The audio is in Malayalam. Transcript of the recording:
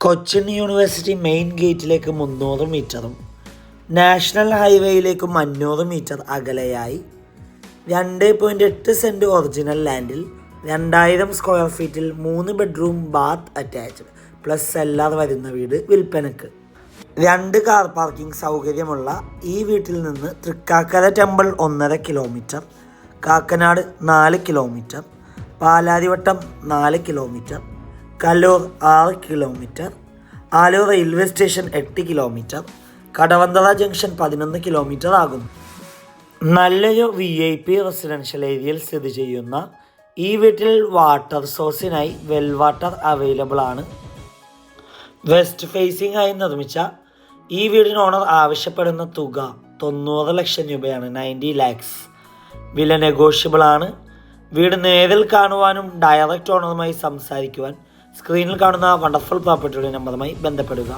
കൊച്ചിൻ യൂണിവേഴ്സിറ്റി മെയിൻ ഗേറ്റിലേക്ക് 300 മീറ്ററും നാഷണൽ ഹൈവേയിലേക്ക് 500 മീറ്റർ അകലെയായി 2.8 സെൻറ്റ് ഒറിജിനൽ ലാൻഡിൽ 2000 സ്ക്വയർ ഫീറ്റിൽ 3 bedroom bath attached plus cellar വരുന്ന വീട് വിൽപ്പനക്ക്. 2 കാർ പാർക്കിംഗ് സൗകര്യമുള്ള ഈ വീട്ടിൽ നിന്ന് Thrikkakara temple 1.5 kilometre, Kakkanad 4 kilometre, Palarivattom 4 kilometre, Kallur 6 kilometre, Alur railway station 8 kilometre, Kadavanthra junction 11 kilometre ആകുന്നു. നല്ലൊരു VIP റെസിഡൻഷ്യൽ ഏരിയയിൽ സ്ഥിതി ചെയ്യുന്ന ഈ വീട്ടിൽ വാട്ടർ സോഴ്സിനായി വെൽ വാട്ടർ അവൈലബിൾ ആണ്. വെസ്റ്റ് ഫേസിംഗ് ആയി നിർമ്മിച്ച ഈ വീടിന് ഓണർ ആവശ്യപ്പെടുന്ന തുക 90 ലക്ഷം രൂപയാണ്, 90 lakhs. വില നെഗോഷ്യബിൾ ആണ്. വീട് നേരിൽ കാണുവാനും ഡയറക്റ്റ് ഓണറുമായി സംസാരിക്കുവാൻ സ്ക്രീനിൽ കാണുന്ന വണ്ടർഫുൾ പ്രോപ്പർട്ടിയുടെ നമ്പറുമായി ബന്ധപ്പെടുക.